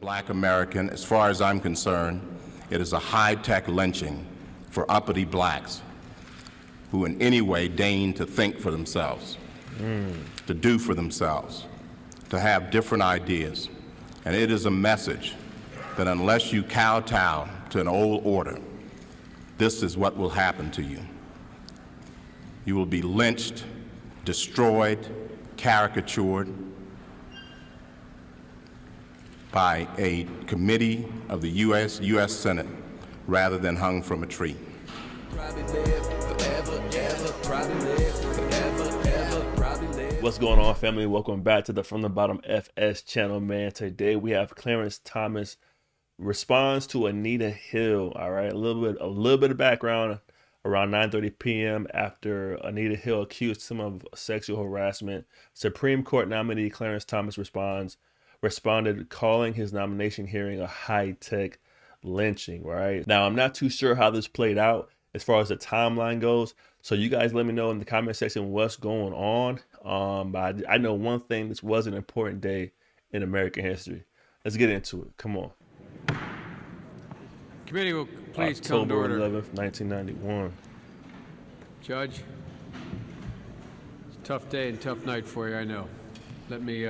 Black American, as far as I'm concerned, it is a high-tech lynching for uppity blacks who in any way deign to think for themselves, to do for themselves, to have different ideas. And it is a message that unless you kowtow to an old order, this is what will happen to you. You will be lynched, destroyed, caricatured by a committee of the U.S. Senate rather than hung from a tree. What's going on, family? Welcome back to the From the Bottom FS channel, man. Today we have Clarence Thomas responds to Anita Hill. All right, a little bit of background. Around 9:30 p.m. after Anita Hill accused him of sexual harassment, Supreme Court nominee Clarence Thomas responded calling his nomination hearing a high-tech lynching, right? Now, I'm not too sure how this played out as far as the timeline goes, so you guys let me know in the comment section what's going on. But I know one thing, this was an important day in American history. Let's get into it. Come on. Committee will please come to order. October 11th, 1991. Judge, it's a tough day and tough night for you, I know. Let me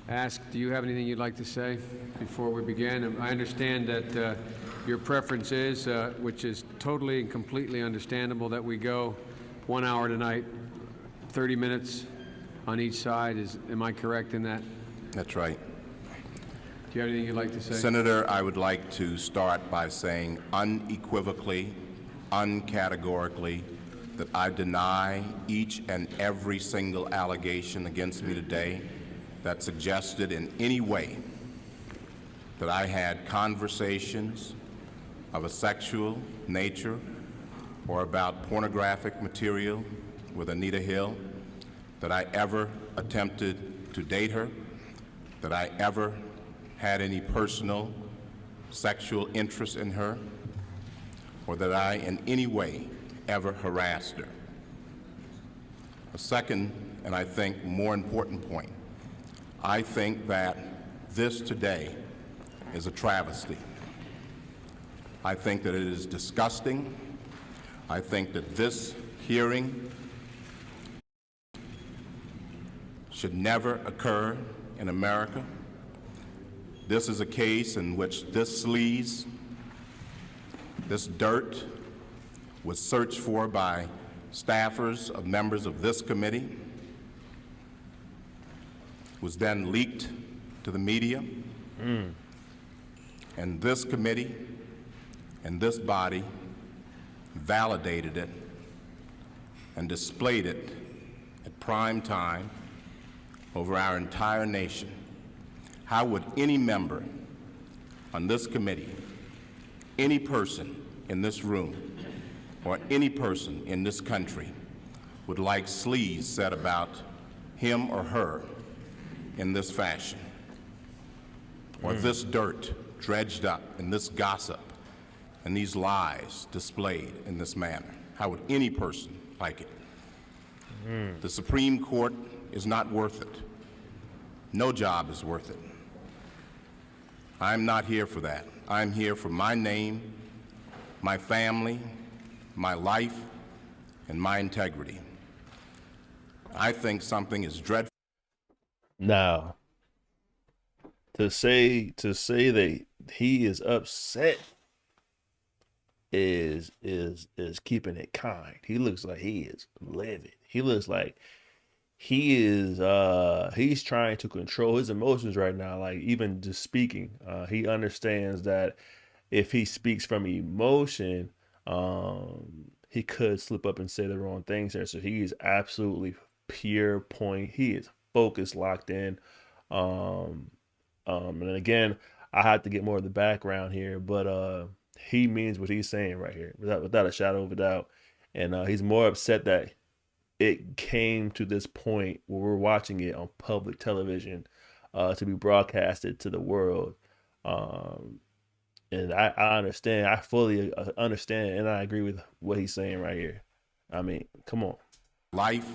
ask, do you have anything you'd like to say before we begin? I understand that your preference is, which is totally and completely understandable, that we go 1 hour tonight, 30 minutes on each side. Am I correct in that? That's right. Do you have anything you'd like to say? Senator, I would like to start by saying unequivocally, uncategorically, that I deny each and every single allegation against me today that suggested in any way that I had conversations of a sexual nature or about pornographic material with Anita Hill, that I ever attempted to date her, that I ever had any personal sexual interest in her, or that I in any way ever harassed her. A second, and I think more important point, I think that this today is a travesty. I think that it is disgusting. I think that this hearing should never occur in America. This is a case in which this sleaze, this dirt, was searched for by staffers of members of this committee, was then leaked to the media, and this committee and this body validated it and displayed it at prime time over our entire nation. How would any member on this committee, any person in this room, or any person in this country would like sleaze said about him or her in this fashion, or this dirt dredged up, and this gossip, and these lies displayed in this manner? How would any person like it? The Supreme Court is not worth it. No job is worth it. I'm not here for that. I'm here for my name, my family, my life, and my integrity. I think something is dreadful. Now, to say that he is upset is keeping it kind. He looks like he is livid. He looks like he is he's trying to control his emotions right now. Like, even just speaking, he understands that if he speaks from emotion, he could slip up and say the wrong things there. So he is absolutely pure point. He is focused, locked in. And again, I have to get more of the background here, but he means what he's saying right here, without a shadow of a doubt. And he's more upset that it came to this point where we're watching it on public television to be broadcasted to the world. And I understand, I fully understand, and I agree with what he's saying right here. I mean, come on. Life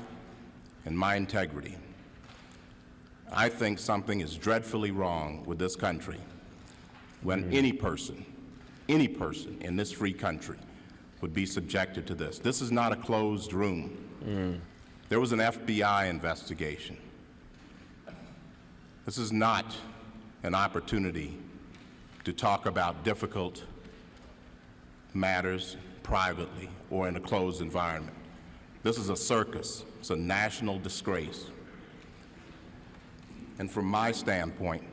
and my integrity. I think something is dreadfully wrong with this country when any person in this free country would be subjected to this. This is not a closed room. There was an FBI investigation. This is not an opportunity to talk about difficult matters privately or in a closed environment. This is a circus. It's a national disgrace. And from my standpoint,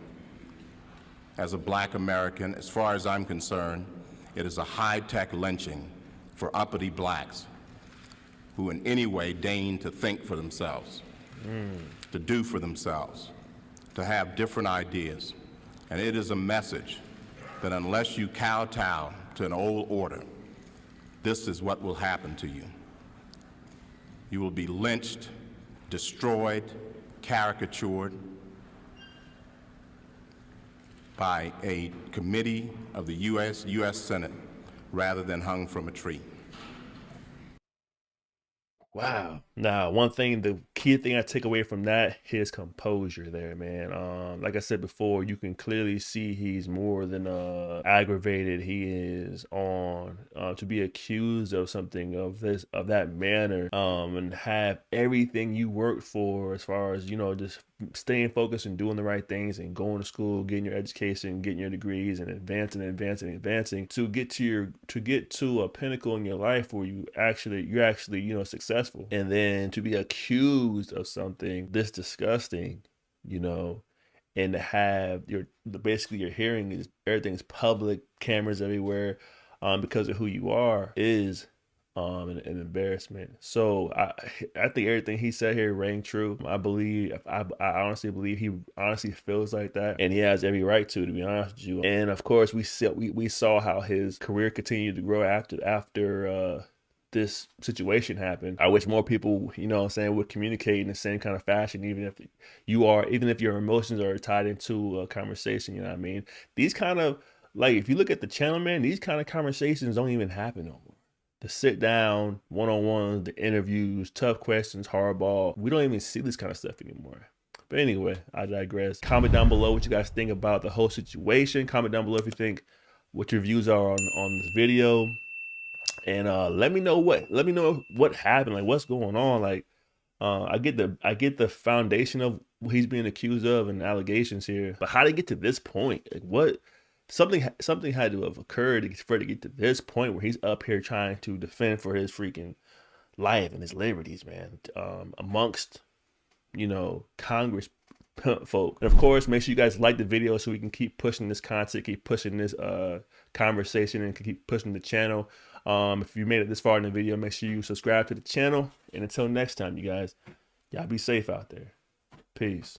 as a black American, as far as I'm concerned, it is a high-tech lynching for uppity blacks who in any way deign to think for themselves, to do for themselves, to have different ideas. And it is a message that unless you kowtow to an old order, this is what will happen to you. You will be lynched, destroyed, caricatured by a committee of the U.S. Senate rather than hung from a tree. Wow. Now, the key thing I take away from that, his composure there, man. Like I said before, you can clearly see he's more than aggravated. He is on to be accused of something of that manner, and have everything you worked for as far as, just staying focused and doing the right things and going to school, getting your education, getting your degrees, and advancing to get to a pinnacle in your life where you're actually successful. And then to be accused of something this disgusting, and to have basically your hearing is everything's public, cameras everywhere, because of who you are, is an embarrassment. So I think everything he said here rang true. I honestly believe he honestly feels like that, and he has every right to be honest with you. And of course, we saw how his career continued to grow after this situation happened. I wish more people, would communicate in the same kind of fashion, even if your emotions are tied into a conversation. You know what I mean? These kind of, like, if you look at the channel, man, these kind of conversations don't even happen no more. The sit down, one-on-ones, the interviews, tough questions, hardball. We don't even see this kind of stuff anymore. But anyway, I digress. Comment down below what you guys think about the whole situation. Comment down below if you think what your views are on this video. And let me know what happened, like what's going on. Like I get the foundation of what he's being accused of and allegations here, but how did it get to this point? Like what something had to have occurred for it to get to this point where he's up here trying to defend for his freaking life and his liberties, man, amongst Congress folk. And of course, make sure you guys like the video so we can keep pushing this content, keep pushing this conversation, and keep pushing the channel. If you made it this far in the video, make sure you subscribe to the channel. And until next time, you guys, y'all be safe out there. Peace.